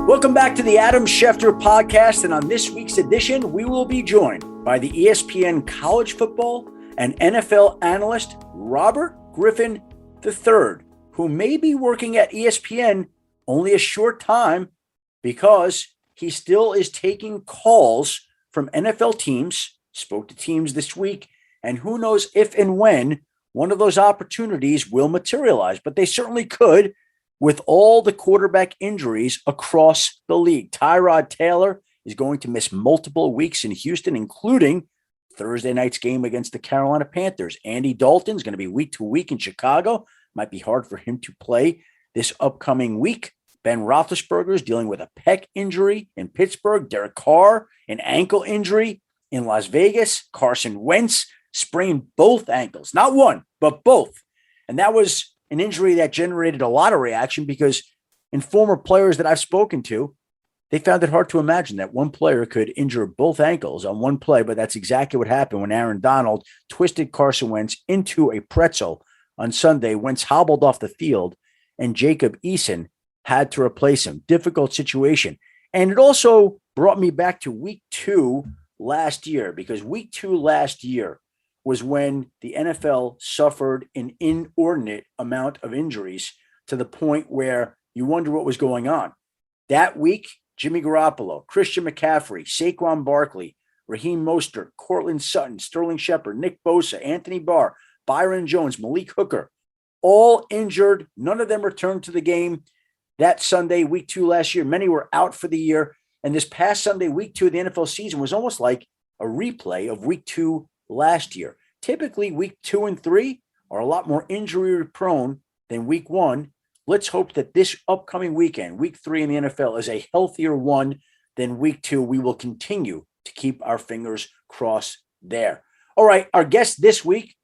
Welcome back to the Adam Schefter podcast, and on this week's edition, we will be joined by the ESPN college football and NFL analyst Robert Griffin III, who may be working at ESPN only a short time because he still is taking calls from NFL teams, spoke to teams this week, and who knows if and when one of those opportunities will materialize, but they certainly could with all the quarterback injuries across the league. Tyrod Taylor is going to miss multiple weeks in Houston, including Thursday night's game against the Carolina Panthers. Andy Dalton is going to be week to week in Chicago. Might be hard for him to play this upcoming week. Ben Roethlisberger is dealing with a pec injury in Pittsburgh. Derek Carr, an ankle injury in Las Vegas. Carson Wentz sprained both ankles, not one, but both. And that was an injury that generated a lot of reaction because in former players that I've spoken to, they found it hard to imagine that one player could injure both ankles on one play, but that's exactly what happened when Aaron Donald twisted Carson Wentz into a pretzel on Sunday. Wentz hobbled off the field, and Jacob Eason had to replace him. Difficult situation. And it also brought me back to week 2 last year, because week 2 last year was when the NFL suffered an inordinate amount of injuries to the point where you wonder what was going on. That week, Jimmy Garoppolo, Christian McCaffrey, Saquon Barkley, Raheem Mostert, Cortland Sutton, Sterling Shepard, Nick Bosa, Anthony Barr, Byron Jones, Malik Hooker, all injured. None of them returned to the game that Sunday, week 2 last year. Many were out for the year. And this past Sunday, week 2 of the NFL season was almost like a replay of week 2 last year. Typically, week 2 and 3 are a lot more injury prone than week 1. Let's hope that this upcoming weekend, week 3 in the NFL, is a healthier one than week 2. We will continue to keep our fingers crossed there. All right, our guest this week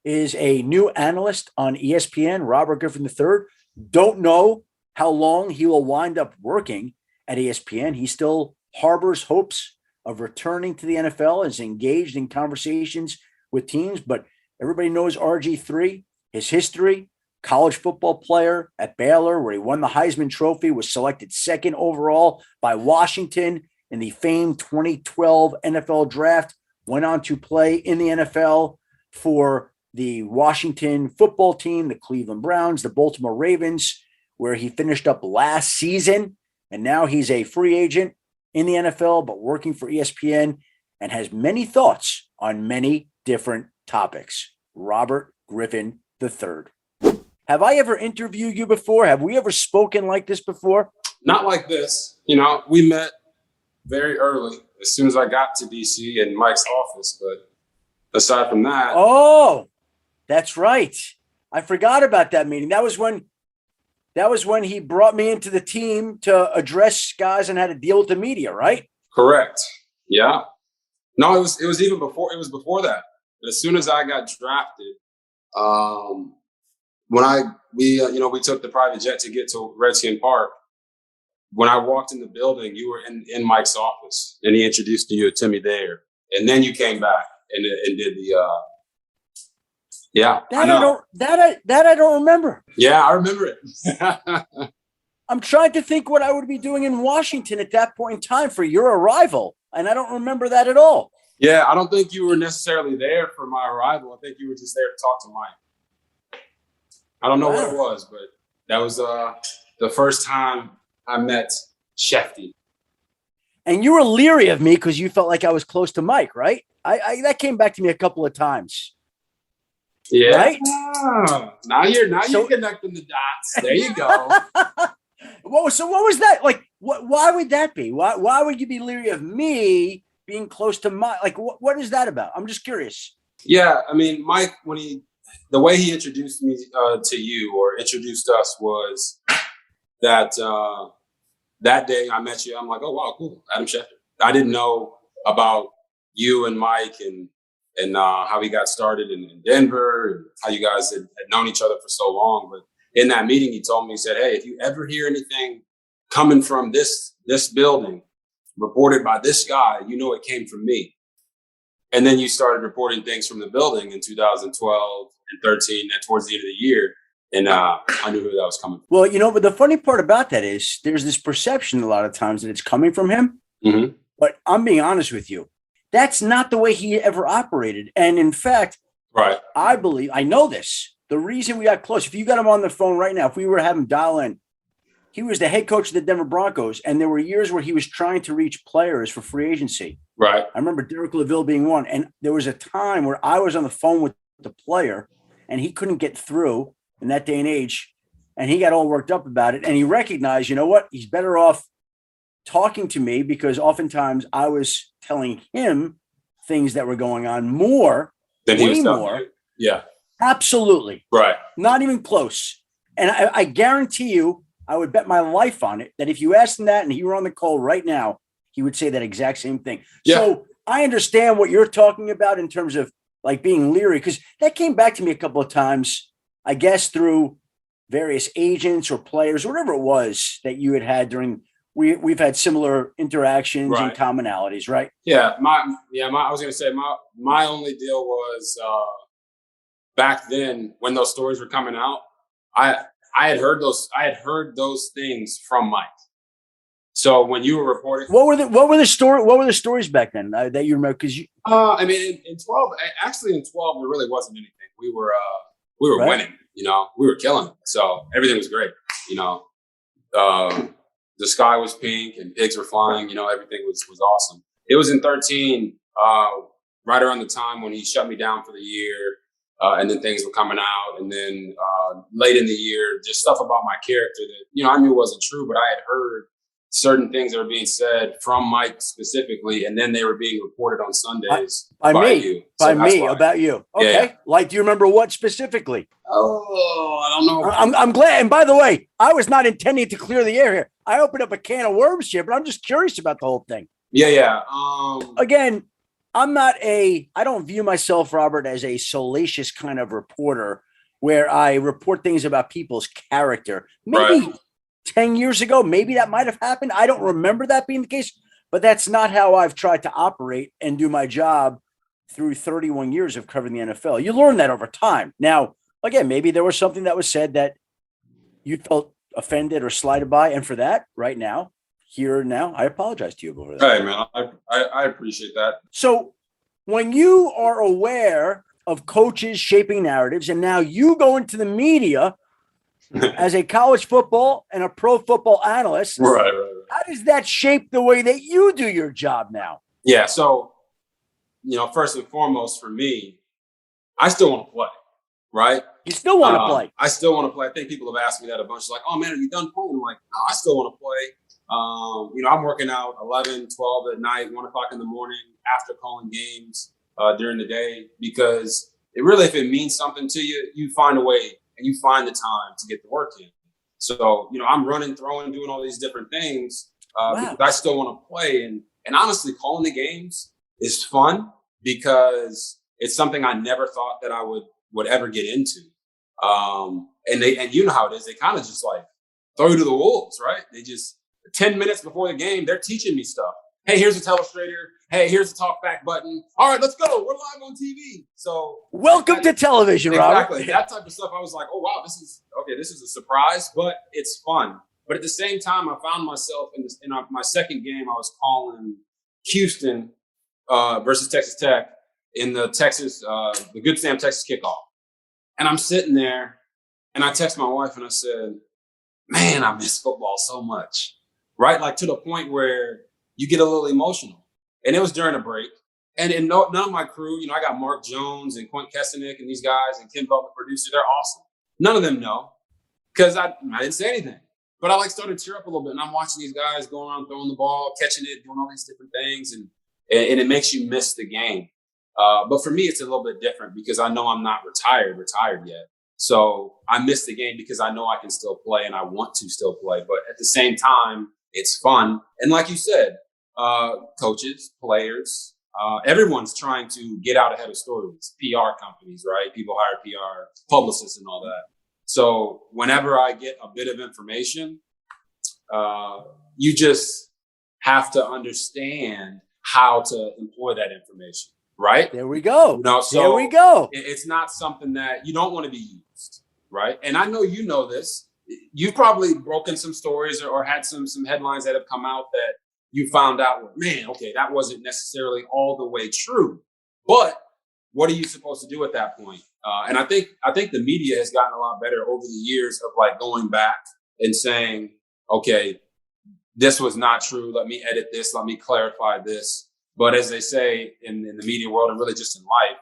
is a new analyst on ESPN, Robert Griffin III. Don't know how long he will wind up working at ESPN. He still harbors hopes of returning to the NFL, is engaged in conversations with teams, but everybody knows RG3, his history, college football player at Baylor, where he won the Heisman Trophy, was selected 2nd overall by Washington in the famed 2012 NFL draft, went on to play in the NFL for the Washington football team, the Cleveland Browns, the Baltimore Ravens, where he finished up last season. And now he's a free agent in the NFL, but working for ESPN, and has many thoughts on many different topics. Robert Griffin III. Have I ever interviewed you before? Have we ever spoken like this before? Not like this. You know, we met very early, as soon as I got to DC in Mike's office. But aside from that. Oh, that's right. I forgot about that meeting. That was when he brought me into the team to address guys and how to deal with the media, right? Correct. Yeah. No, it was even before. It was before that. As soon as I got drafted, we took the private jet to get to Redskin Park. When I walked in the building, you were in Mike's office, and he introduced you to me there, and then you came back and did the. Yeah, I don't remember. Yeah, I remember it. I'm trying to think what I would be doing in Washington at that point in time for your arrival, and I don't remember that at all. Yeah, I don't think you were necessarily there for my arrival. I think you were just there to talk to Mike. I don't know what it was, but that was the first time I met Shefty. And you were leery of me because you felt like I was close to Mike, right? I that came back to me a couple of times. Yeah. Right? Now you're connecting the dots. There you go. What was that? Like, why would that be? Why would you be leery of me being close to Mike? Like, what is that about? I'm just curious. Yeah, I mean, Mike, the way he introduced me to you, or introduced us, was that that day I met you. I'm like, oh wow, cool, Adam Schefter. I didn't know about you and Mike and how he got started in Denver, and how you guys had known each other for so long. But in that meeting, he told me, he said, hey, if you ever hear anything coming from this building reported by this guy, you know it came from me. And then you started reporting things from the building in 2012 and 13, and towards the end of the year. And I knew who that was coming from. Well, but the funny part about that is there's this perception a lot of times that it's coming from him. Mm-hmm. But I'm being honest with you. That's not the way he ever operated. And in fact, Right. I know this. The reason we got close, if you got him on the phone right now, if we were to have him dial in, he was the head coach of the Denver Broncos. And there were years where he was trying to reach players for free agency. Right. I remember Derek LaVille being one. And there was a time where I was on the phone with the player and he couldn't get through in that day and age. And he got all worked up about it. And he recognized, you know what? He's better off talking to me, because oftentimes I was telling him things that were going on more Then he was telling more. you. Yeah. Absolutely. Right. Not even close. And I guarantee you, I would bet my life on it that if you asked him that and he were on the call right now, he would say that exact same thing. Yeah. So I understand what you're talking about in terms of like being leery, because that came back to me a couple of times, I guess, through various agents or players, or whatever it was that you had during. We've had similar interactions Right. and commonalities, right? Yeah. I was going to say my only deal was back then when those stories were coming out, I had heard those things from Mike. So when you were reporting, What were the stories back then that you remember? Because I mean, in 12, actually in 12, there really wasn't anything. We were Right. winning, we were killing it. So everything was great. The sky was pink and pigs were flying, everything was awesome. It was in 13, right around the time when he shut me down for the year. And then things were coming out. And then late in the year, just stuff about my character that, I knew wasn't true, but I had heard certain things that were being said from Mike specifically. And then they were being reported on Sundays by me, you. So that's why. about you. Okay. Yeah. Like, do you remember what specifically? Oh, I don't know. I'm glad. And by the way, I was not intending to clear the air here. I opened up a can of worms here, but I'm just curious about the whole thing. Yeah. Again, I don't view myself, Robert, as a salacious kind of reporter where I report things about people's character. Maybe Right. 10 years ago, maybe that might have happened. I don't remember that being the case, but that's not how I've tried to operate and do my job through 31 years of covering the NFL. You learn that over time. Now, again, maybe there was something that was said that you felt offended or slighted by. And for that, right now, I apologize to you over that. Hey, man, I appreciate that. So when you are aware of coaches shaping narratives, and now you go into the media as a college football and a pro football analyst, Right. how does that shape the way that you do your job now? Yeah. So, first and foremost for me, I still want to play, right? You still want to play. I still want to play. I think people have asked me that a bunch. Like, oh man, are you done playing? I'm like, no, I still want to play. I'm working out 11, 12 at night, 1 o'clock in the morning after calling games during the day, because if it means something to you, you find a way and you find the time to get the work in. So, I'm running, throwing, doing all these different things because I still want to play. And honestly, calling the games is fun because it's something I never thought that I would ever get into. And you know how it is. They kind of just like throw you to the wolves, right? They just 10 minutes before the game, they're teaching me stuff. Hey, here's a telestrator. Hey, here's a talk back button. All right, let's go. We're live on TV. So welcome to television, Robert. Exactly. That type of stuff. I was like, oh wow, this is a surprise, but it's fun. But at the same time, I found myself in my second game. I was calling Houston versus Texas Tech in the Good Sam Texas kickoff. And I'm sitting there and I text my wife and I said, man, I miss football so much. Right? Like to the point where you get a little emotional. And it was during a break. And none of my crew, I got Mark Jones and Quint Kessenick and these guys and Kim Belt, the producer, they're awesome. None of them know because I didn't say anything. But I started to tear up a little bit and I'm watching these guys going around throwing the ball, catching it, doing all these different things. And it makes you miss the game. But for me, it's a little bit different because I know I'm not retired yet. So I miss the game because I know I can still play and I want to still play. But at the same time, it's fun. And like you said, coaches, players, everyone's trying to get out ahead of stories, PR companies, right? People hire PR, publicists and all that. So whenever I get a bit of information, you just have to understand how to employ that information. Right? There we go. So there we go. It's not something that you don't want to be used, right? And I know you know this. You've probably broken some stories or had some headlines that have come out that you found out, well, man, okay, that wasn't necessarily all the way true. But what are you supposed to do at that point? And I think the media has gotten a lot better over the years of like going back and saying, okay, this was not true. Let me edit this. Let me clarify this. But as they say in the media world and really just in life,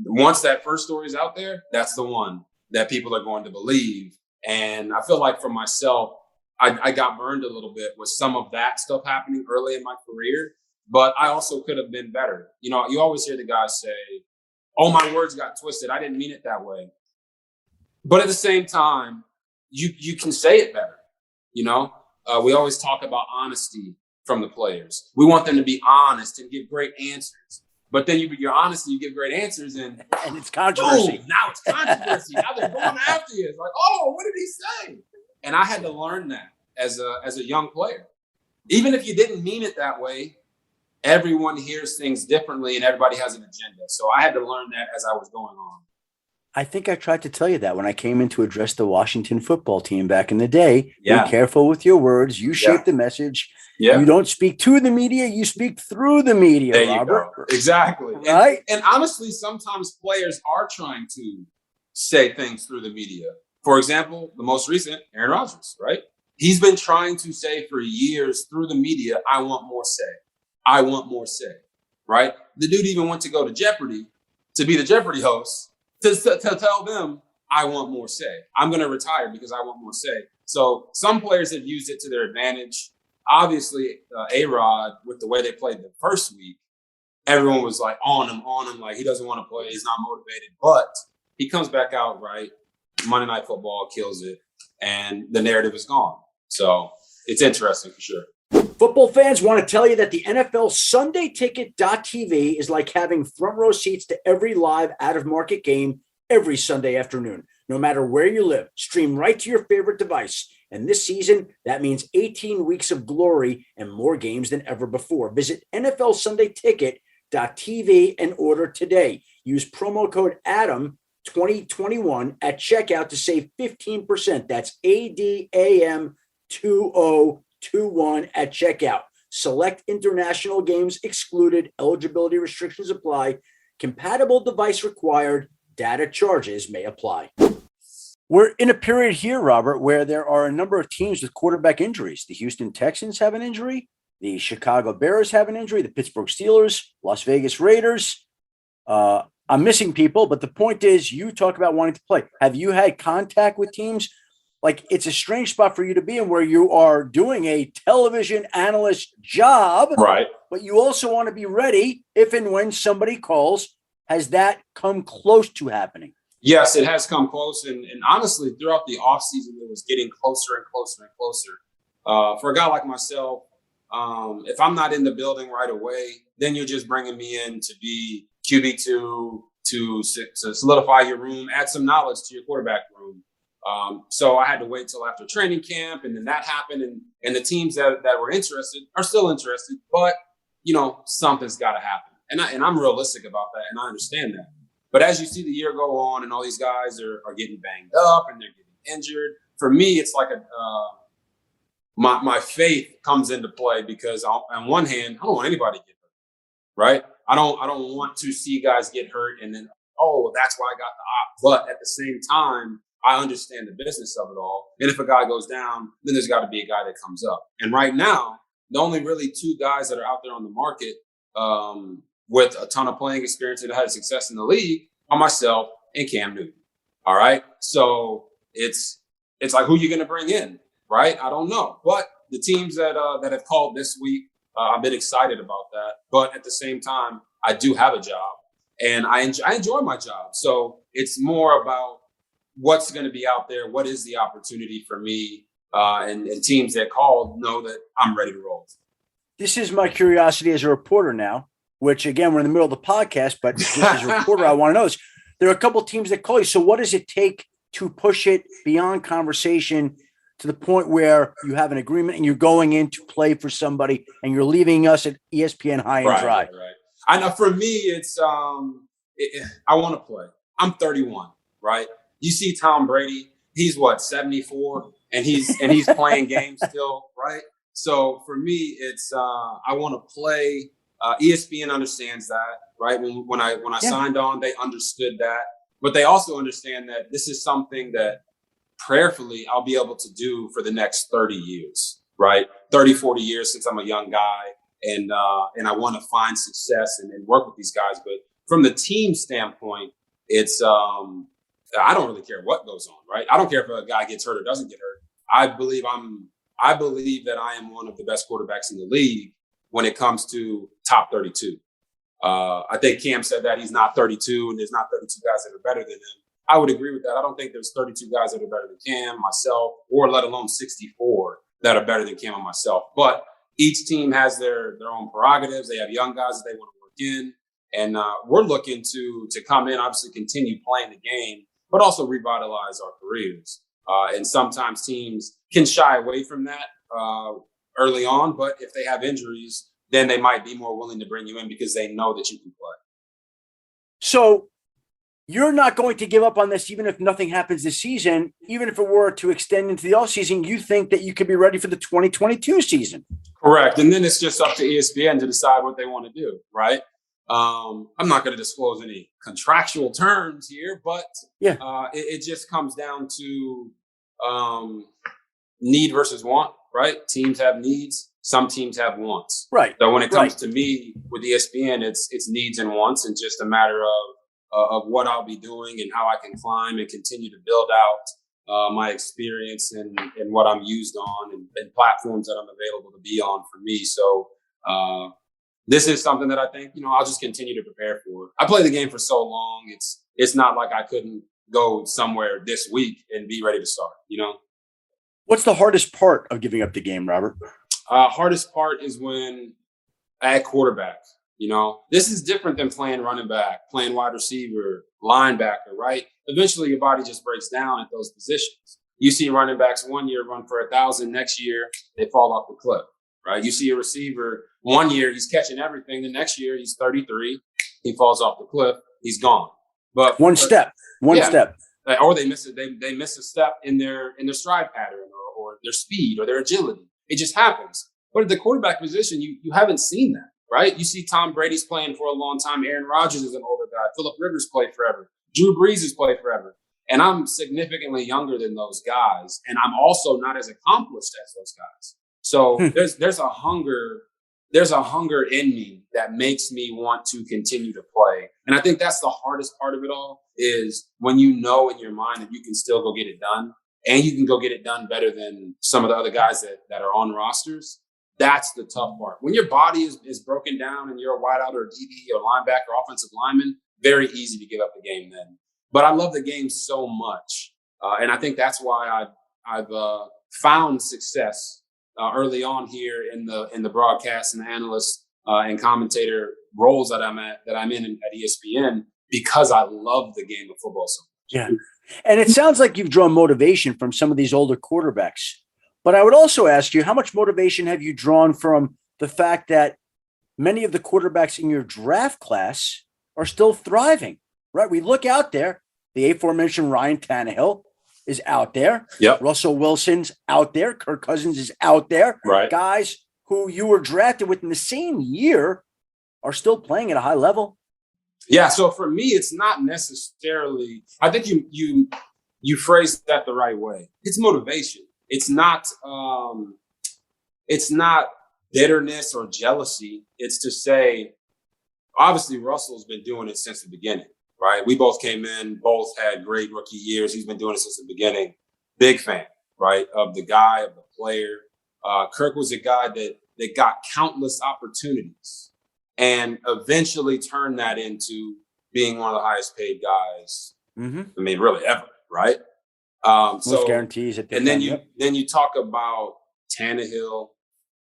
once that first story is out there, that's the one that people are going to believe. And I feel like for myself, I got burned a little bit with some of that stuff happening early in my career, but I also could have been better. You know, you always hear the guys say, oh, my words got twisted. I didn't mean it that way. But at the same time, you can say it better. You know, we always talk about honesty from the players. We want them to be honest and give great answers. But then you're honest and you give great answers and it's controversy. Boom, now it's controversy. Now they're going after you. It's like, oh, what did he say? And I had to learn that as a young player. Even if you didn't mean it that way, everyone hears things differently and everybody has an agenda. So I had to learn that as I was going on. I think I tried to tell you that when I came in to address the Washington football team back in the day. Yeah. Be careful with your words. You shape the message. Yeah. You don't speak to the media. You speak through the media, there Robert. You go. Exactly. Right? And honestly, sometimes players are trying to say things through the media. For example, the most recent, Aaron Rodgers, right? He's been trying to say for years through the media, I want more say. I want more say, right? The dude even went to go to Jeopardy to be the Jeopardy host to tell them, I want more say. I'm going to retire because I want more say. So some players have used it to their advantage. Obviously, A-Rod, with the way they played the first week, everyone was like on him, like he doesn't want to play. He's not motivated. But he comes back out, right? Monday Night Football kills it, and the narrative is gone. So it's interesting for sure. Football fans want to tell you that the NFL Sunday Ticket.tv is like having front row seats to every live out-of-market game every Sunday afternoon, no matter where you live. Stream right to your favorite device. And this season, that means 18 weeks of glory and more games than ever before. Visit NFL Sunday Ticket.tv and order today. Use promo code ADAM2021 at checkout to save 15%. That's ADAM2021 at checkout. Select international games excluded. Eligibility restrictions apply. Compatible device required. Data charges may apply. We're in a period here, Robert, where there are a number of teams with quarterback injuries. The Houston Texans have an injury. The Chicago Bears have an injury. The Pittsburgh Steelers, Las Vegas Raiders. I'm missing people, but the point is you talk about wanting to play. Have you had contact with teams? Like, it's a strange spot for you to be in where you are doing a television analyst job, right? But you also want to be ready if and when somebody calls. Has that come close to happening? Yes, it has come close. And honestly, throughout the offseason, it was getting closer and closer and closer. For a guy like myself, if I'm not in the building right away, then you're just bringing me in to be QB2 to solidify your room, add some knowledge to your quarterback room. So I had to wait till after training camp, and then that happened. And the teams that were interested are still interested, but, you know, something's got to happen. And I'm realistic about that, and I understand that. But as you see the year go on and all these guys are getting banged up and they're getting injured, for me, it's like my faith comes into play because on one hand, I don't want anybody to get hurt, right? I don't want to see guys get hurt and then, oh, that's why I got the op. But at the same time, I understand the business of it all. And if a guy goes down, then there's got to be a guy that comes up. And right now, the only really two guys that are out there on the market with a ton of playing experience that had success in the league are myself and Cam Newton. All right. So it's like, who you going to bring in? Right. I don't know. But the teams that have called this week, I've been excited about that. But at the same time, I do have a job and I enjoy my job. So it's more about what's going to be out there. What is the opportunity for me? And teams that called know that I'm ready to roll. This is my curiosity as a reporter now, which, again, we're in the middle of the podcast, but just as a reporter, I want to know this. There are a couple of teams that call you. So what does it take to push it beyond conversation to the point where you have an agreement and you're going in to play for somebody and you're leaving us at ESPN high and dry? Right. I know for me, it's I want to play. I'm 31, right? You see Tom Brady, he's 74, and he's playing games still, right? So for me, it's I want to play. ESPN understands that, right? When I signed on, they understood that, but they also understand that this is something that prayerfully I'll be able to do for the next 30 years, right? 30, 40 years since I'm a young guy, and I want to find success and work with these guys. But from the team standpoint, it's I don't really care what goes on, right? I don't care if a guy gets hurt or doesn't get hurt. I believe that I am one of the best quarterbacks in the league when it comes to top 32. I think Cam said that he's not 32 and there's not 32 guys that are better than him. I would agree with that. I don't think there's 32 guys that are better than Cam, myself, or let alone 64 that are better than Cam and myself. But each team has their own prerogatives. They have young guys that they want to work in. And we're looking to come in, obviously continue playing the game, but also revitalize our careers. And sometimes teams can shy away from that early on, but if they have injuries, then they might be more willing to bring you in because they know that you can play. So you're not going to give up on this even if nothing happens this season. Even if it were to extend into the offseason, you think that you could be ready for the 2022 season. Correct. And then it's just up to ESPN to decide what they want to do, right? I'm not going to disclose any contractual terms here, but it just comes down to need versus want, right? Teams have needs. Some teams have wants. Right. So when it comes to me with ESPN, it's needs and wants, and just a matter of what I'll be doing and how I can climb and continue to build out my experience and what I'm used on and platforms that I'm available to be on for me. So this is something that I think, I'll just continue to prepare for. I played the game for so long. It's not like I couldn't go somewhere this week and be ready to start, What's the hardest part of giving up the game, Robert? Hardest part is when at quarterback, this is different than playing running back, playing wide receiver, linebacker, right? Eventually your body just breaks down at those positions. You see running backs one year run for 1,000, next year they fall off the cliff, right? You see a receiver one year, he's catching everything. The next year he's 33, he falls off the cliff, he's gone. But one step. Or they miss it. They miss a step in their stride pattern or their speed or their agility. It just happens. But at the quarterback position, you haven't seen that, right? You see Tom Brady's playing for a long time. Aaron Rodgers is an older guy. Phillip Rivers played forever. Drew Brees has played forever. And I'm significantly younger than those guys. And I'm also not as accomplished as those guys. So there's a hunger in me that makes me want to continue to play. And I think that's the hardest part of it all, is when you know in your mind that you can still go get it done, and you can go get it done better than some of the other guys that are on rosters. That's the tough part. When your body is broken down and you're a wideout or a DB or linebacker or offensive lineman, very easy to give up the game then. But I love the game so much. And I think that's why I've found success early on here in the broadcast and analyst and commentator roles that I'm in at ESPN, because I love the game of football so much. Yeah. And it sounds like you've drawn motivation from some of these older quarterbacks. But I would also ask you, how much motivation have you drawn from the fact that many of the quarterbacks in your draft class are still thriving, right? We look out there, the aforementioned Ryan Tannehill is out there. Yep. Russell Wilson's out there. Kirk Cousins is out there. Right. Guys who you were drafted with in the same year are still playing at a high level. Yeah. So for me, it's not necessarily, I think you phrased that the right way. It's motivation. It's not bitterness or jealousy. It's to say, obviously Russell's been doing it since the beginning, right? We both came in, both had great rookie years. He's been doing it since the beginning. Big fan, right? Of the guy, of the player. Kirk was a guy that got countless opportunities and eventually turned that into being one of the highest paid guys. Mm-hmm. I mean, really ever, right? So guarantees at the and time, then you talk about Tannehill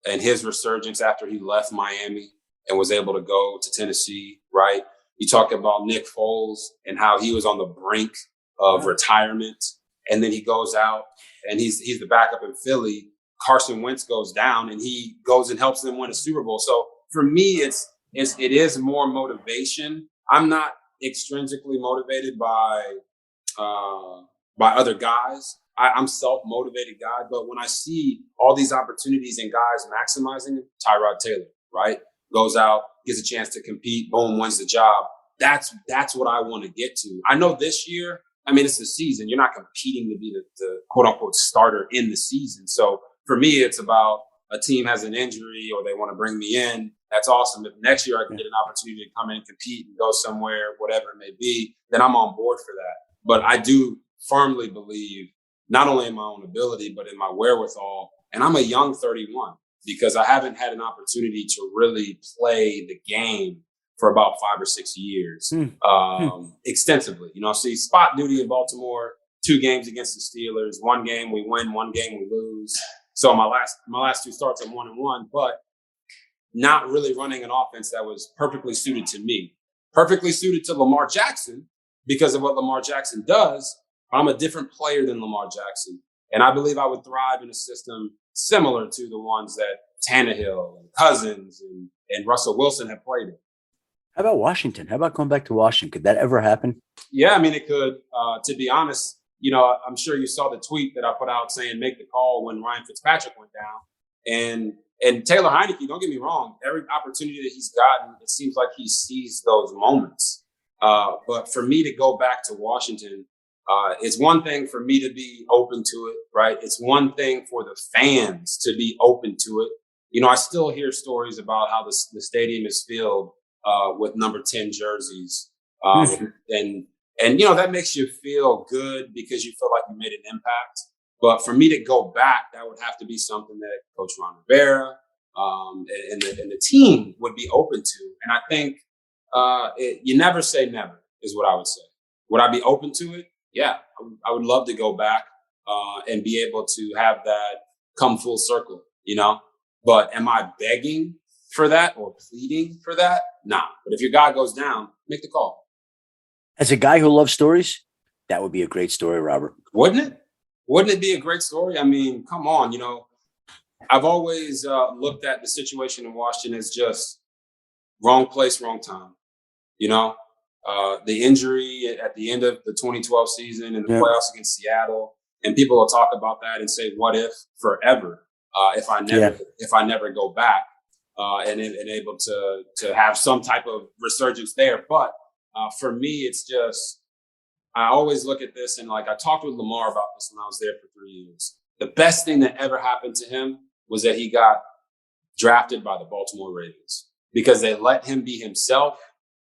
and his resurgence after he left Miami and was able to go to Tennessee, right? You talk about Nick Foles and how he was on the brink of retirement, and then he goes out and he's the backup in Philly. Carson Wentz goes down and he goes and helps them win a Super Bowl. So for me, it is more motivation. I'm not extrinsically motivated by by other guys. I'm self-motivated guy, but when I see all these opportunities and guys maximizing it, Tyrod Taylor, right, goes out, gets a chance to compete, boom, wins the job. That's what I want to get to. I know this year, I mean, it's the season. You're not competing to be the quote unquote starter in the season. So for me, it's about a team has an injury or they want to bring me in. That's awesome. If next year I can get an opportunity to come in and compete and go somewhere, whatever it may be, then I'm on board for that. But I do firmly believe not only in my own ability, but in my wherewithal. And I'm a young 31 because I haven't had an opportunity to really play the game for about 5 or 6 years extensively. You know, see spot duty in Baltimore, 2 games against the Steelers, 1 game we win, 1 game we lose. So my last 2 starts, I'm 1-1, but not really running an offense that was perfectly suited to me, perfectly suited to Lamar Jackson because of what Lamar Jackson does. I'm a different player than Lamar Jackson. And I believe I would thrive in a system similar to the ones that Tannehill and Cousins and Russell Wilson have played in. How about Washington? How about going back to Washington? Could that ever happen? Yeah, I mean, it could. To be honest, you know, I'm sure you saw the tweet that I put out saying make the call when Ryan Fitzpatrick went down. And Taylor Heineke, don't get me wrong, every opportunity that he's gotten, it seems like he sees those moments. But for me to go back to Washington, it's one thing for me to be open to it, right? It's one thing for the fans to be open to it. You know, I still hear stories about how the stadium is filled with number 10 jerseys. And you know, that makes you feel good because you feel like you made an impact. But for me to go back, that would have to be something that Coach Ron Rivera and the team would be open to. And I think you never say never is what I would say. Would I be open to it? Yeah, I would love to go back and be able to have that come full circle, you know. But am I begging for that or pleading for that? Nah. But if your guy goes down, make the call. As a guy who loves stories, that would be a great story, Robert. Wouldn't it? Wouldn't it be a great story? I mean, come on, you know. I've always looked at the situation in Washington as just wrong place, wrong time. You know, the injury at the end of the 2012 season and the playoffs against Seattle, and people will talk about that and say, "What if?" Forever, if I never go back and able to have some type of resurgence there. But for me, it's just I always look at this and like I talked with Lamar about this when I was there for 3 years. The best thing that ever happened to him was that he got drafted by the Baltimore Ravens because they let him be himself.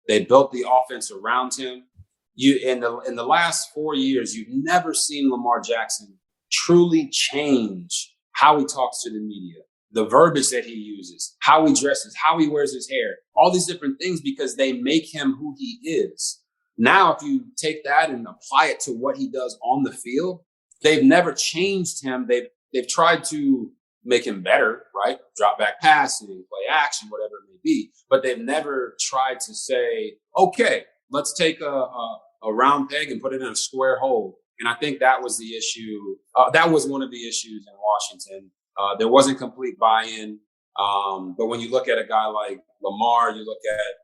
They built the offense around him. In the last 4 years, you've never seen Lamar Jackson truly change how he talks to the media, the verbiage that he uses, how he dresses, how he wears his hair, all these different things because they make him who he is. Now, if you take that and apply it to what he does on the field, they've never changed him. They've tried to make him better, right? Drop back passing, play action, whatever it may be. But they've never tried to say, okay, let's take a round peg and put it in a square hole. And I think that was the issue. That was one of the issues in Washington. There wasn't complete buy-in. But when you look at a guy like Lamar, you look at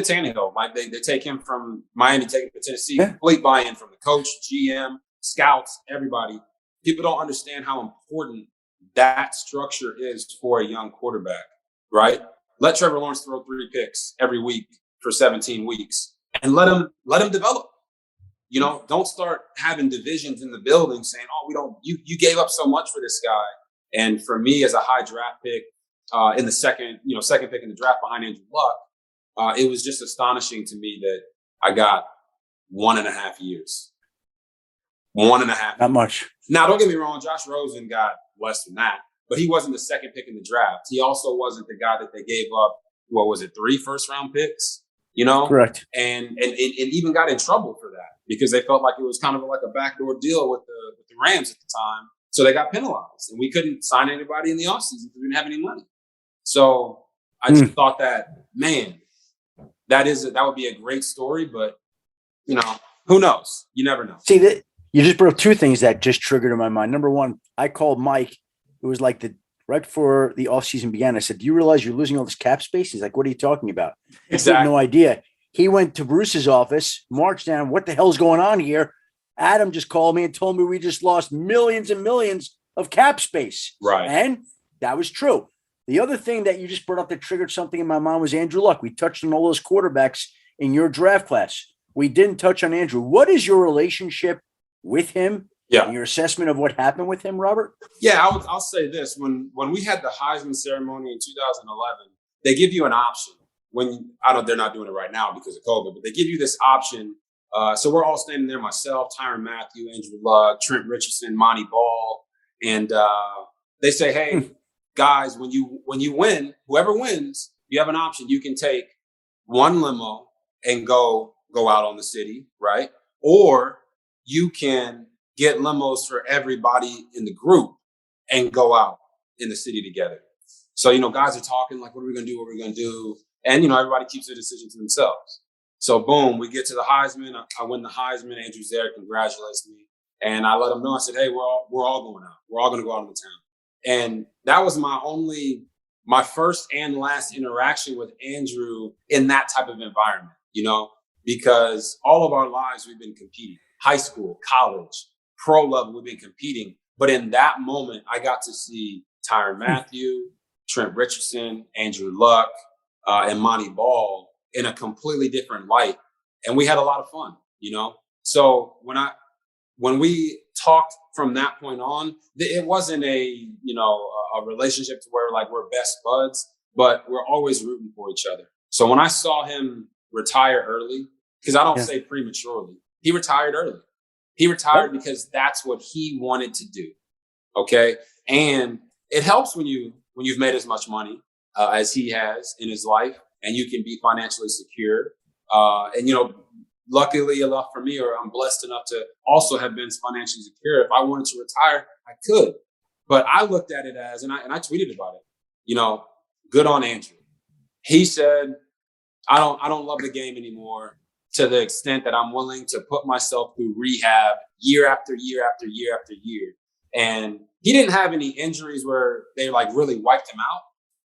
Tannehill. Like they take him from Miami, take him to Tennessee. Yeah. Complete buy-in from the coach, GM, scouts, everybody. People don't understand how important that structure is for a young quarterback, right? Let Trevor Lawrence throw 3 picks every week for 17 weeks and let him develop. You know, don't start having divisions in the building saying, "Oh, you gave up so much for this guy." And for me, as a high draft pick in the second pick in the draft behind Andrew Luck, it was just astonishing to me that I got 1.5 years. 1.5. Not much. Now, don't get me wrong. Josh Rosen got less than that, but he wasn't the second pick in the draft. He also wasn't the guy that they gave up. What was it? 3 first-round picks. You know, correct. And even got in trouble for that because they felt like it was kind of like a backdoor deal with the Rams at the time. So they got penalized, and we couldn't sign anybody in the offseason because we didn't have any money. So I just thought that, man, that would be a great story, but you know, who knows? You never know. See, you just brought up 2 things that just triggered in my mind. Number one, I called Mike. It was like right before the offseason began. I said, "Do you realize you're losing all this cap space?" He's like, "What are you talking about?" Exactly. He had no idea. He went to Bruce's office, marched down. What the hell's going on here? Adam just called me and told me we just lost millions and millions of cap space. Right. And that was true. The other thing that you just brought up that triggered something in my mind was Andrew Luck. We touched on all those quarterbacks in your draft class. We didn't touch on Andrew. What is your relationship with him? Yeah. And your assessment of what happened with him, Robert? Yeah, I'll say this. When we had the Heisman ceremony in 2011, they give you an option. They're not doing it right now because of COVID, but they give you this option. So we're all standing there, myself, Tyrann Mathieu, Andrew Luck, Trent Richardson, Monty Ball. And they say, hey, guys, when you win, whoever wins, you have an option. You can take one limo and go out on the city, right? Or you can get limos for everybody in the group and go out in the city together. So, guys are talking like, what are we going to do? What are we going to do? And, everybody keeps their decision to themselves. So, boom, we get to the Heisman. I win the Heisman. Andrew's there, congratulates me. And I let him know. I said, hey, we're all going out. We're all going to go out in the town. And that was my first and last interaction with Andrew in that type of environment, because all of our lives we've been competing. High school, college, pro level, we've been competing. But in that moment, I got to see Tyrann Mathieu, Trent Richardson, Andrew Luck, and Monty Ball in a completely different light. And we had a lot of fun, So when we talked from that point on, it wasn't a relationship to where like we're best buds, but we're always rooting for each other. So when I saw him retire early, because I don't say prematurely, he retired early. He retired because that's what he wanted to do. Okay. And it helps when you've made as much money as he has in his life and you can be financially secure. Luckily enough for me, or I'm blessed enough to also have been financially secure. If I wanted to retire, I could. But I looked at it as, and I tweeted about it, good on Andrew. He said, I don't love the game anymore to the extent that I'm willing to put myself through rehab year after year after year after year. And he didn't have any injuries where they like really wiped him out,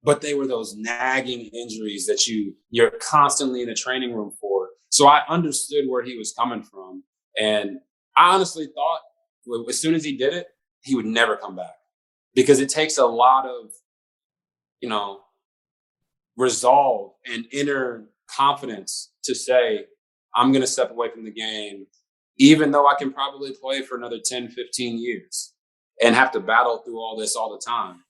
but they were those nagging injuries that you're constantly in the training room for. So I understood where he was coming from. And I honestly thought as soon as he did it, he would never come back because it takes a lot of, resolve and inner confidence to say, I'm going to step away from the game, even though I can probably play for another 10, 15 years and have to battle through all this all the time.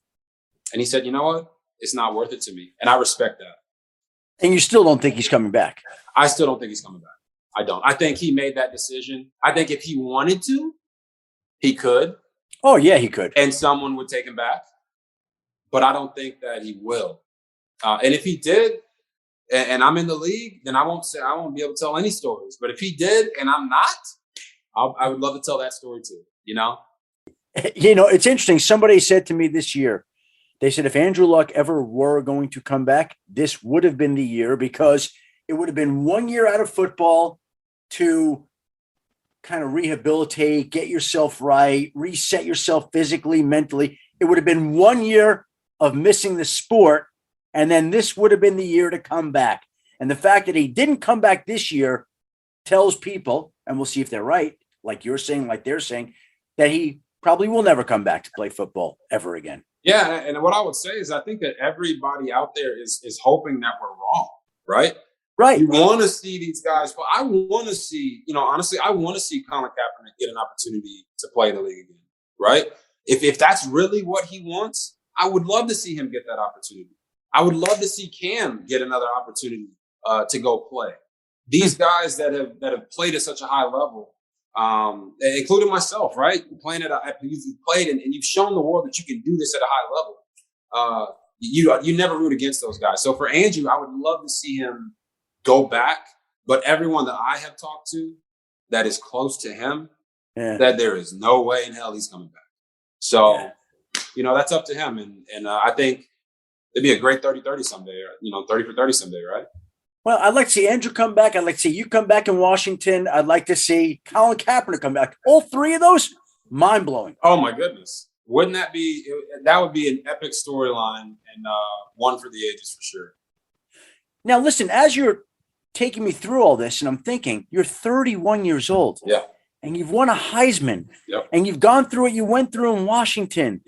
And he said, you know what? It's not worth it to me. And I respect that. And you still don't think he's coming back? I still don't think he's coming back. I don't. I think he made that decision. I think if he wanted to, he could. Oh, yeah, he could. And someone would take him back. But I don't think that he will. And if he did, and I'm in the league, then I won't be able to tell any stories. But if he did and I'm not, I would love to tell that story too, It's interesting. Somebody said to me this year, they said if Andrew Luck ever were going to come back, this would have been the year because it would have been 1 year out of football to kind of rehabilitate, get yourself right, reset yourself physically, mentally. It would have been 1 year of missing the sport. And then this would have been the year to come back. And the fact that he didn't come back this year tells people, and we'll see if they're right, like you're saying, like they're saying, that he probably will never come back to play football ever again. Yeah. And what I would say is I think that everybody out there is hoping that we're wrong, right? Right. You want to see these guys, but I want to see, honestly, I want to see Colin Kaepernick get an opportunity to play in the league again, right? If that's really what he wants, I would love to see him get that opportunity. I would love to see Cam get another opportunity to go play. These guys that have played at such a high level, including myself, right? Playing you've played and you've shown the world that you can do this at a high level. You never root against those guys. So for Andrew, I would love to see him go back. But everyone that I have talked to that is close to him, that there is no way in hell he's coming back. So, that's up to him. And I think it'd be a great 30-30 someday, 30 for 30 someday, right? Well, I'd like to see Andrew come back. I'd like to see you come back in Washington. I'd like to see Colin Kaepernick come back. All three of those, mind-blowing. Oh, my goodness. Wouldn't that would be an epic storyline and one for the ages for sure. Now, listen, as you're taking me through all this, and I'm thinking, you're 31 years old. Yeah. And you've won a Heisman. Yep. And you've gone through what you went through in Washington.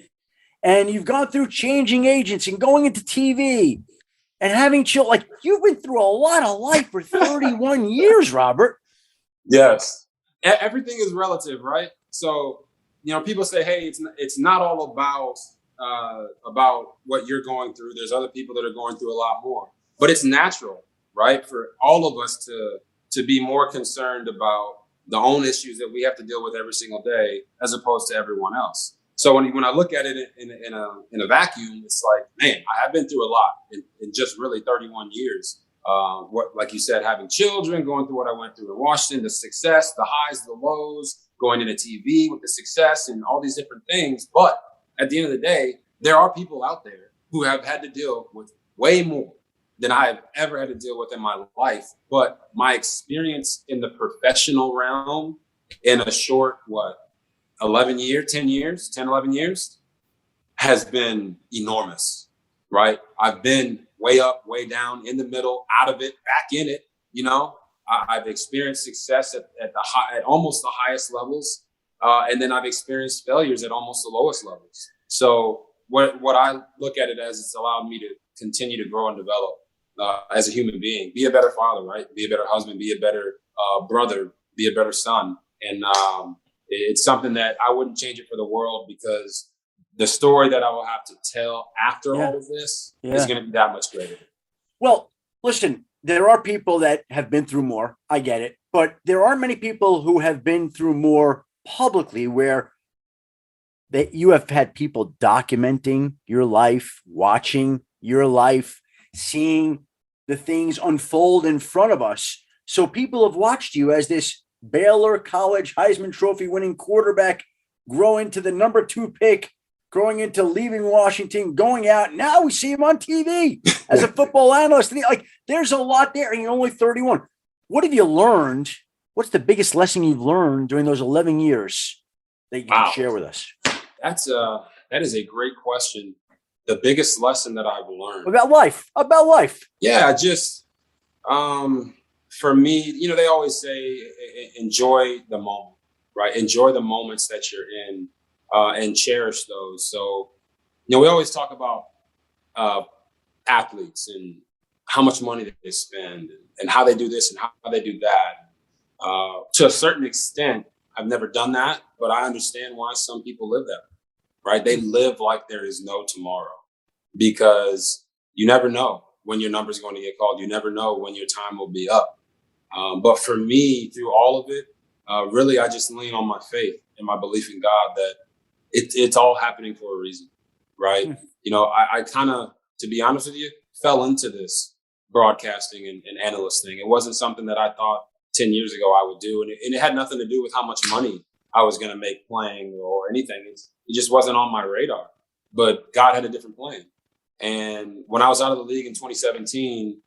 And you've gone through changing agents and going into TV and having children. Like, you've been through a lot of life for 31 years, Robert. Yes. Everything is relative, right? So, people say, hey, it's not all about what you're going through. There's other people that are going through a lot more. But it's natural, right, for all of us to be more concerned about the own issues that we have to deal with every single day, as opposed to everyone else. So when I look at it in a vacuum, it's like, man, I have been through a lot in just really 31 years. Like you said, having children, going through what I went through in Washington, the success, the highs, the lows, going into TV with the success and all these different things. But at the end of the day, there are people out there who have had to deal with way more than I have ever had to deal with in my life. But my experience in the professional realm in a short, 10 years, has been enormous, right? I've been way up, way down, in the middle, out of it, back in it. I've experienced success at almost the highest levels. And then I've experienced failures at almost the lowest levels. So what I look at it as, it's allowed me to continue to grow and develop as a human being, be a better father, right? Be a better husband, be a better brother, be a better son. And it's something that I wouldn't change it for the world, because the story that I will have to tell after all of this is going to be that much greater. Well, listen, there are people that have been through more. I get it. But there are many people who have been through more publicly, where that you have had people documenting your life, watching your life, seeing the things unfold in front of us. So people have watched you as this Baylor College Heisman Trophy winning quarterback grow into the number 2 pick, growing into leaving Washington, going out. Now we see him on TV as a football analyst. Like, there's a lot there, and you're only 31. What have you learned? What's the biggest lesson you've learned during those 11 years that you can share with us? That is a great question. The biggest lesson that I've learned about life. Yeah, just for me, they always say enjoy the moment, right? Enjoy the moments that you're in, and cherish those. So, we always talk about athletes and how much money they spend and how they do this and how they do that. To a certain extent, I've never done that, but I understand why some people live that way, right? They live like there is no tomorrow, because you never know when your number is going to get called. You never know when your time will be up. But for me, through all of it, really, I just lean on my faith and my belief in God that it's all happening for a reason, right? I kind of, to be honest with you, fell into this broadcasting and analyst thing. It wasn't something that I thought 10 years ago I would do. And it had nothing to do with how much money I was going to make playing or anything. It just wasn't on my radar. But God had a different plan. And when I was out of the league in 2017,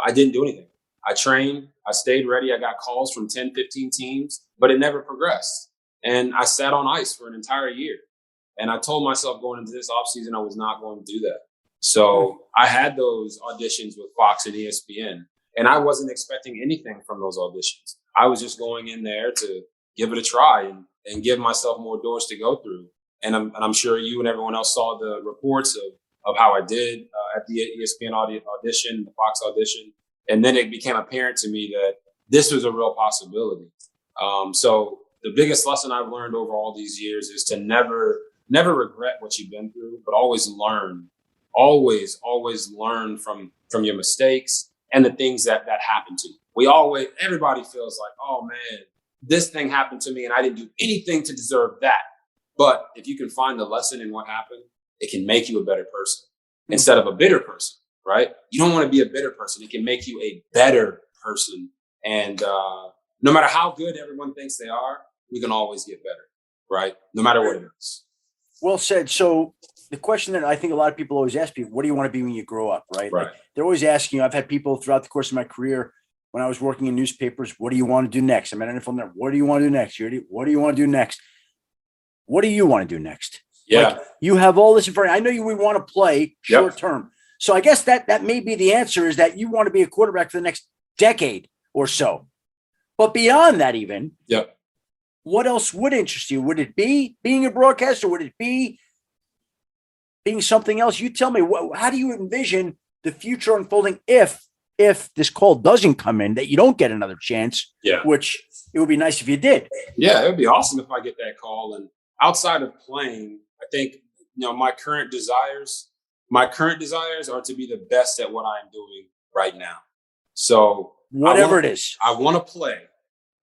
I didn't do anything. I trained, I stayed ready. I got calls from 10, 15 teams, but it never progressed. And I sat on ice for an entire year. And I told myself going into this offseason, I was not going to do that. So I had those auditions with Fox and ESPN, and I wasn't expecting anything from those auditions. I was just going in there to give it a try and give myself more doors to go through. And I'm sure you and everyone else saw the reports of how I did at the ESPN audition, the Fox audition. And then it became apparent to me that this was a real possibility. So the biggest lesson I've learned over all these years is to never regret what you've been through, but always learn. Always learn from your mistakes and the things that happen to you. Everybody feels like, oh man, this thing happened to me and I didn't do anything to deserve that. But if you can find the lesson in what happened, it can make you a better person instead of a bitter person, right? You don't want to be a bitter person. It can make you a better person. And no matter how good everyone thinks they are, we can always get better, right? No matter what it is. Well said. So the question that I think a lot of people always ask people, what do you want to be when you grow up, right? Right. Like, they're always asking, I've had people throughout the course of my career, when I was working in newspapers, what do you want to do next? I'm at NFL Network. What do you want to do next? What do you want to do next? What do you want to do next? Yeah. Like, you have all this in front of you. I know we want to play short term. So I guess that may be the answer, is that you want to be a quarterback for the next decade or so. But beyond that, even, Yep. what else would interest you? Would it be being a broadcaster? Would it be being something else? You tell me. How do you envision the future unfolding if this call doesn't come in, that you don't get another chance? Yeah. Which it would be nice if you did. Yeah, it would be awesome if I get that call. And outside of playing, I think, my current desires are to be the best at what I'm doing right now. So whatever it is, I want to play.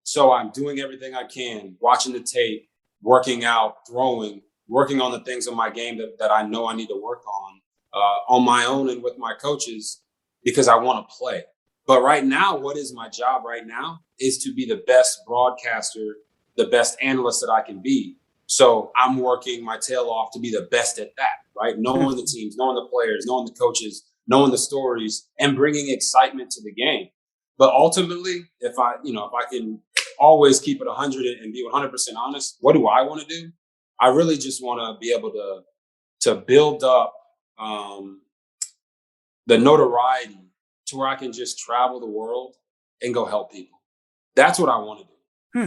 So I'm doing everything I can, watching the tape, working out, throwing, working on the things in my game that I know I need to work on my own and with my coaches, because I want to play. But right now, what is my job right now is to be the best broadcaster, the best analyst that I can be. So I'm working my tail off to be the best at that, right? Knowing the teams, knowing the players, knowing the coaches, knowing the stories, and bringing excitement to the game. But ultimately, if I can always keep it 100 and be 100% honest, what do I want to do? I really just want to be able to build up the notoriety to where I can just travel the world and go help people. That's what I want to do.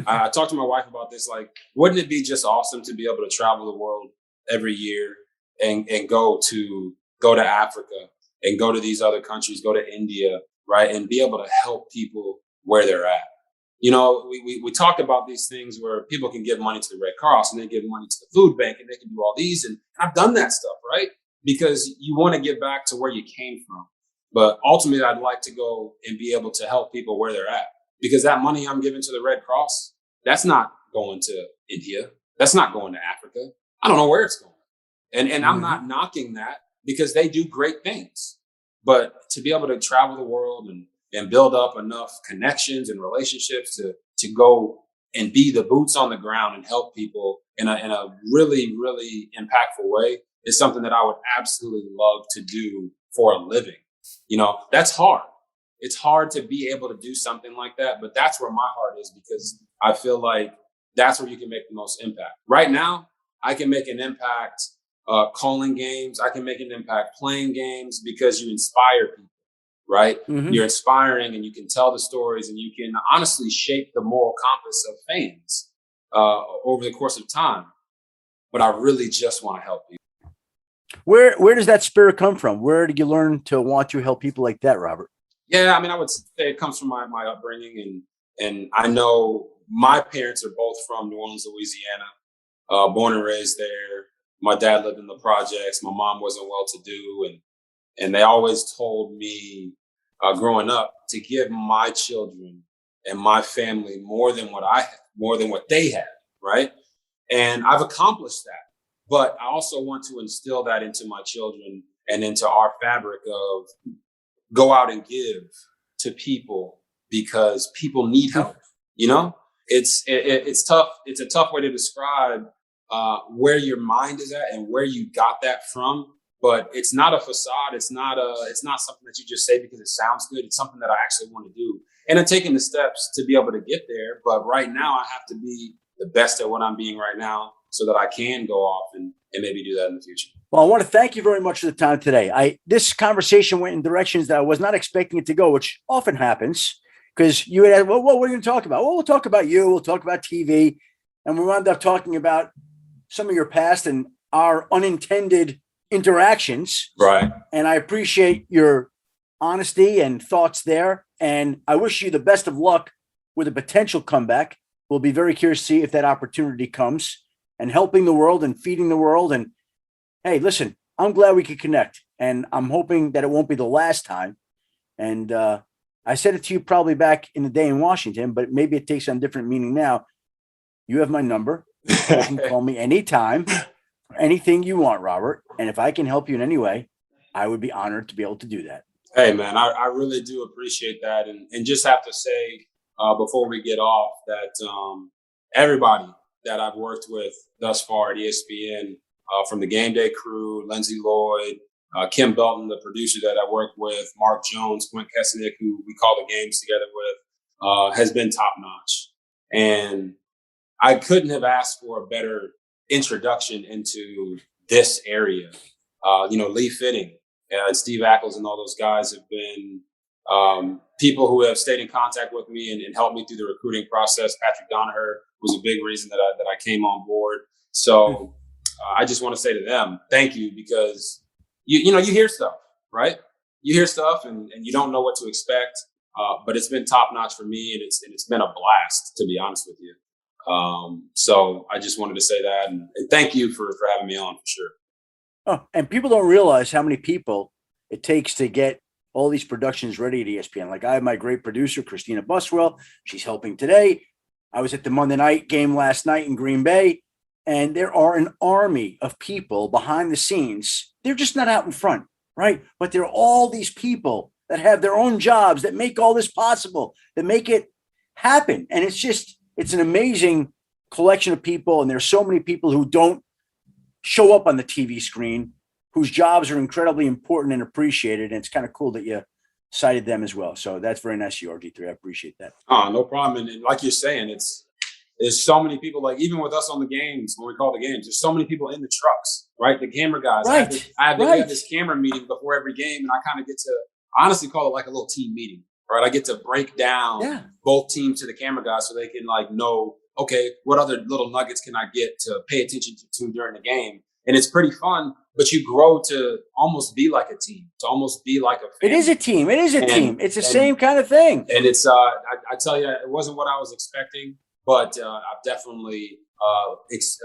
I talked to my wife about this. Like, wouldn't it be just awesome to be able to travel the world every year and go to Africa and go to these other countries, go to India, right? And be able to help people where they're at. We talk about these things where people can give money to the Red Cross and they give money to the food bank and they can do all these. And I've done that stuff, right? Because you want to get back to where you came from. But ultimately, I'd like to go and be able to help people where they're at. Because that money I'm giving to the Red Cross, that's not going to India. That's not going to Africa. I don't know where it's going. And I'm not knocking that, because they do great things. But to be able to travel the world and build up enough connections and relationships to go and be the boots on the ground and help people in a really, really impactful way is something that I would absolutely love to do for a living. That's hard. It's hard to be able to do something like that, but that's where my heart is, because I feel like that's where you can make the most impact. Right now, I can make an impact calling games. I can make an impact playing games, because you inspire people, right? Mm-hmm. You're inspiring, and you can tell the stories, and you can honestly shape the moral compass of fans over the course of time. But I really just want to help people. Where does that spirit come from? Where did you learn to want to help people like that, Robert? Yeah, I would say it comes from my upbringing, and I know my parents are both from New Orleans, Louisiana, born and raised there. My dad lived in the projects. My mom wasn't well-to-do, and they always told me growing up to give my children and my family more than what they had, right? And I've accomplished that. But I also want to instill that into my children and into our fabric of go out and give to people, because people need help. It's tough. It's a tough way to describe where your mind is at and where you got that from. But it's not a facade. It's not something that you just say because it sounds good. It's something that I actually want to do. And I'm taking the steps to be able to get there. But right now I have to be the best at what I'm being right now, so that I can go off and maybe do that in the future. Well, I want to thank you very much for the time today. This conversation went in directions that I was not expecting it to go, which often happens, because you had, well, what are we going to talk about? Well, we'll talk about you. We'll talk about TV. And we wound up talking about some of your past and our unintended interactions. Right. And I appreciate your honesty and thoughts there. And I wish you the best of luck with a potential comeback. We'll be very curious to see if that opportunity comes, and helping the world and feeding the world. And hey, listen, I'm glad we could connect, and I'm hoping that it won't be the last time. And I said it to you probably back in the day in Washington, but maybe it takes on different meaning now. You have my number. You can call me anytime for anything you want, Robert. And if I can help you in any way, I would be honored to be able to do that. Hey, man, I really do appreciate that. And just have to say before we get off that everybody that I've worked with thus far at ESPN, from the game day crew, Lindsay Lloyd, Kim Belton, the producer that I work with, Mark Jones, Quint Kesenick, who we call the games together with, has been top notch. And I couldn't have asked for a better introduction into this area. Lee Fitting and Steve Ackles and all those guys have been People who have stayed in contact with me and helped me through the recruiting process. Patrick Donaher was a big reason that I came on board. So I just want to say to them, thank you, because you hear stuff, right? You hear stuff and you don't know what to expect. But it's been top notch for me, and it's been a blast, to be honest with you. So I just wanted to say that, and thank you for having me on, for sure. Oh, and people don't realize how many people it takes to get all these productions ready at ESPN. Like, I have my great producer, Christina Buswell. She's helping today. I was at the Monday night game last night in Green Bay, and there are an army of people behind the scenes. They're just not out in front, right? But there are all these people that have their own jobs that make all this possible, that make it happen. And it's an amazing collection of people. And there's so many people who don't show up on the TV screen, whose jobs are incredibly important and appreciated. And it's kind of cool that you cited them as well. So that's very nice of you, RG3. I appreciate that. Oh, no problem. And like you're saying, there's so many people, like even with us on the games, when we call the games, there's so many people in the trucks, right? The camera guys. Right. I have this camera meeting before every game, and I kind of get to honestly call it like a little team meeting, right? I get to break down both teams to the camera guys so they can know, okay, what other little nuggets can I get to pay attention to during the game? And it's pretty fun, but you grow to almost be like a team, to almost be like a family. It is a team. It's the same kind of thing. And it's, I tell you, it wasn't what I was expecting, but I've definitely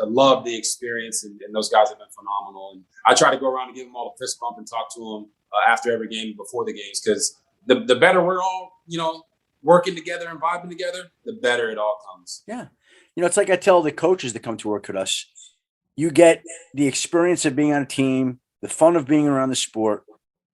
loved the experience, and those guys have been phenomenal. And I try to go around and give them all a fist bump and talk to them after every game and before the games, because the better we're all, working together and vibing together, the better it all comes. Yeah. It's like I tell the coaches that come to work with us, you get the experience of being on a team, the fun of being around the sport,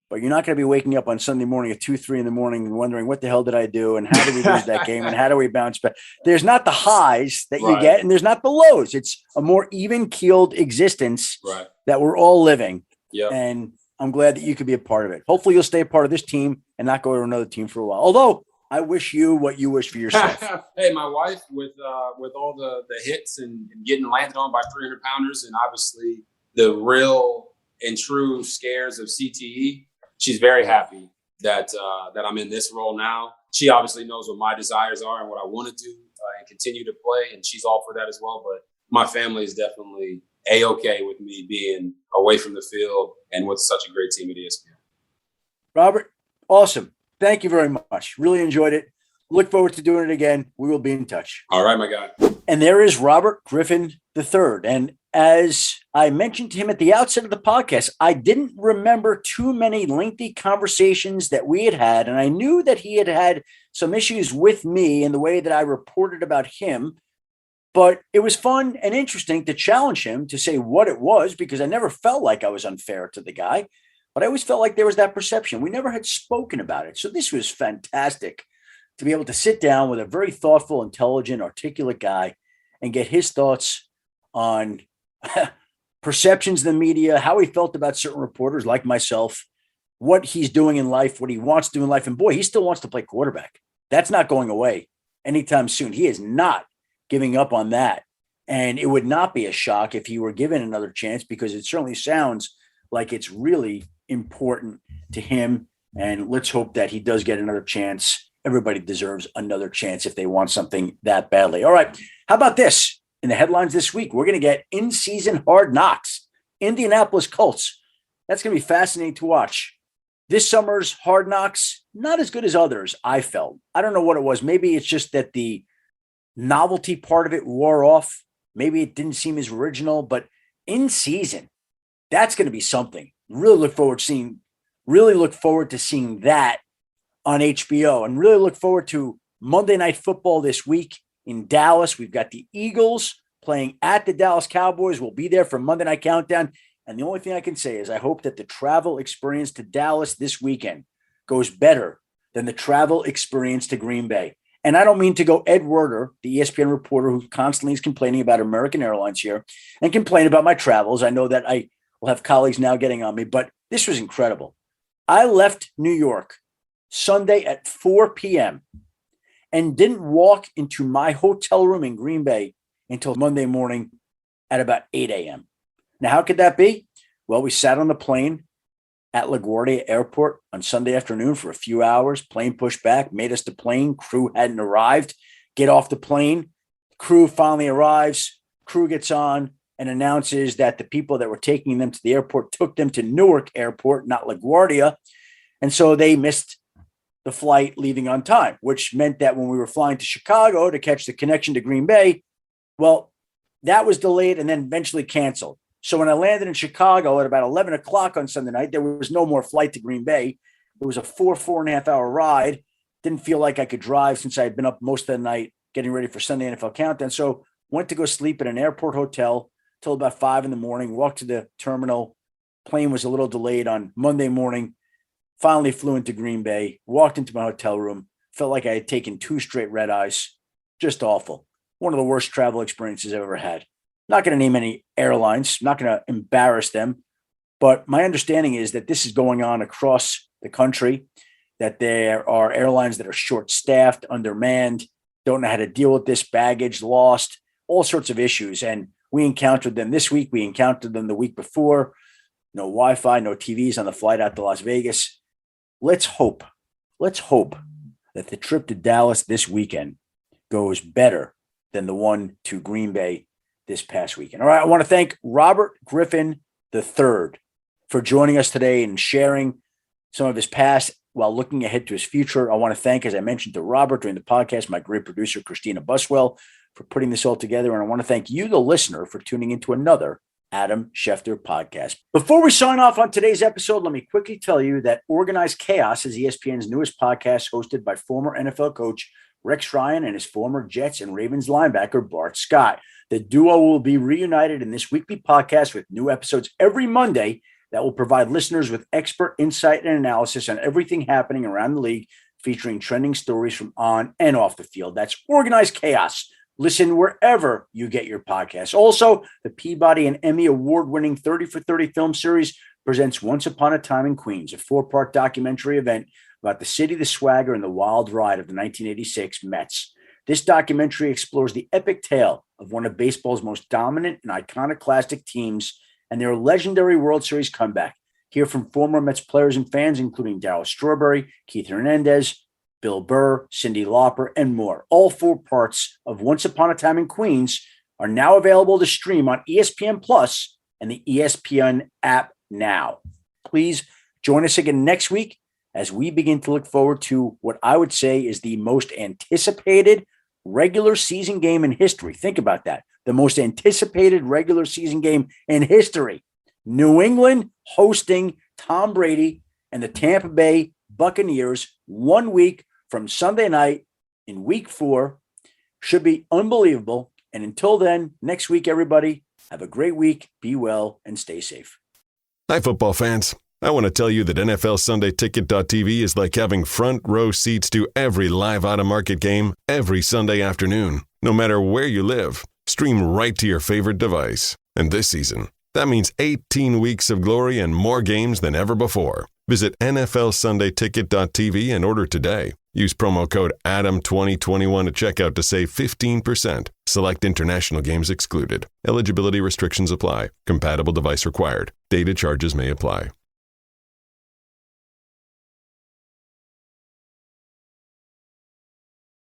but you're not going to be waking up on Sunday morning at 2-3 in the morning and wondering what the hell did I do and how did we lose that game and how do we bounce back? There's not the highs that you get, and there's not the lows. It's a more even-keeled existence that we're all living. Yep. And I'm glad that you could be a part of it. Hopefully you'll stay a part of this team and not go to another team for a while. Although I wish you what you wish for yourself. Hey, my wife, with all the hits and getting landed on by 300-pounders, and obviously the real and true scares of CTE, she's very happy that I'm in this role now. She obviously knows what my desires are and what I want to do and continue to play, and she's all for that as well. But my family is definitely A-okay with me being away from the field and with such a great team at ESPN. Robert, awesome. Thank you very much. Really enjoyed it. Look forward to doing it again. We will be in touch. All right, my guy. And there is Robert Griffin III. And as I mentioned to him at the outset of the podcast, I didn't remember too many lengthy conversations that we had had. And I knew that he had had some issues with me in the way that I reported about him. But it was fun and interesting to challenge him to say what it was, because I never felt like I was unfair to the guy. But I always felt like there was that perception. We never had spoken about it. So this was fantastic to be able to sit down with a very thoughtful, intelligent, articulate guy and get his thoughts on perceptions in the media, how he felt about certain reporters like myself, what he's doing in life, what he wants to do in life. And boy, he still wants to play quarterback. That's not going away anytime soon. He is not giving up on that. And it would not be a shock if he were given another chance, because it certainly sounds like it's really important to him. And let's hope that he does get another chance. Everybody deserves another chance if they want something that badly. All right. How about this? In the headlines this week, we're going to get in-season Hard Knocks. Indianapolis Colts. That's going to be fascinating to watch. This summer's Hard Knocks, not as good as others, I felt. I don't know what it was. Maybe it's just that the novelty part of it wore off. Maybe it didn't seem as original, but in season, that's going to be something. Really look forward to seeing that on HBO, and really look forward to Monday Night Football this week in Dallas. We've got the Eagles playing at the Dallas Cowboys. We'll be there for Monday Night Countdown. And the only thing I can say is I hope that the travel experience to Dallas this weekend goes better than the travel experience to Green Bay. And I don't mean to go Ed Werder, the ESPN reporter who constantly is complaining about American Airlines here and complain about my travels. I know that I will have colleagues now getting on me, but this was incredible. I left New York Sunday at 4 p.m. and didn't walk into my hotel room in Green Bay until Monday morning at about 8 a.m. Now, how could that be? Well, we sat on the plane at LaGuardia Airport on Sunday afternoon for a few hours. Plane pushed back, made us the plane. Crew hadn't arrived. Get off the plane. Crew finally arrives. Crew gets on and announces that the people that were taking them to the airport took them to Newark Airport, not LaGuardia. And so they missed the flight leaving on time, which meant that when we were flying to Chicago to catch the connection to Green Bay, well, that was delayed and then eventually canceled. So when I landed in Chicago at about 11 o'clock on Sunday night, there was no more flight to Green Bay. It was a 4.5 hour ride. Didn't feel like I could drive since I had been up most of the night getting ready for Sunday NFL Countdown. So went to go sleep at an airport hotel till about 5 a.m, walked to the terminal. Plane was a little delayed on Monday morning. Finally flew into Green Bay, walked into my hotel room, felt like I had taken 2 straight red eyes. Just awful. One of the worst travel experiences I've ever had. Not going to name any airlines, not going to embarrass them, but my understanding is that this is going on across the country, that there are airlines that are short-staffed, undermanned, don't know how to deal with this, baggage lost, all sorts of issues. And we encountered them this week. We encountered them the week before. No Wi-Fi, no TVs on the flight out to Las Vegas. Let's hope that the trip to Dallas this weekend goes better than the one to Green Bay this past weekend. All right, I want to thank Robert Griffin III for joining us today and sharing some of his past while looking ahead to his future. I want to thank, as I mentioned to Robert during the podcast, my great producer, Christina Buswell, for putting this all together. And I want to thank you, the listener, for tuning into another Adam Schefter podcast. Before we sign off on today's episode, let me quickly tell you that Organized Chaos is ESPN's newest podcast, hosted by former NFL coach Rex Ryan and his former Jets and Ravens linebacker Bart Scott. The duo will be reunited in this weekly podcast with new episodes every Monday that will provide listeners with expert insight and analysis on everything happening around the league, featuring trending stories from on and off the field. That's Organized Chaos. Listen wherever you get your podcasts. Also, the Peabody and Emmy award-winning 30 for 30 film series presents Once Upon a Time in Queens, a 4-part documentary event about the city, the swagger, and the wild ride of the 1986 Mets. This documentary explores the epic tale of one of baseball's most dominant and iconoclastic teams and their legendary World Series comeback. Hear from former Mets players and fans, including Darryl Strawberry, Keith Hernandez, Bill Burr, Cyndi Lauper, and more. All 4 parts of Once Upon a Time in Queens are now available to stream on ESPN Plus and the ESPN app now. Please join us again next week as we begin to look forward to what I would say is the most anticipated regular season game in history. Think about that. The most anticipated regular season game in history. New England hosting Tom Brady and the Tampa Bay Buccaneers 1 week from Sunday night in week 4. Should be unbelievable. And until then, next week, everybody, have a great week. Be well and stay safe. Hi, football fans. I want to tell you that NFL Sunday Ticket.tv is like having front row seats to every live out-of-market game every Sunday afternoon, no matter where you live. Stream right to your favorite device. And this season, that means 18 weeks of glory and more games than ever before. Visit NFLSundayTicket.tv and order today. Use promo code ADAM2021 at checkout to save 15%. Select international games excluded. Eligibility restrictions apply. Compatible device required. Data charges may apply.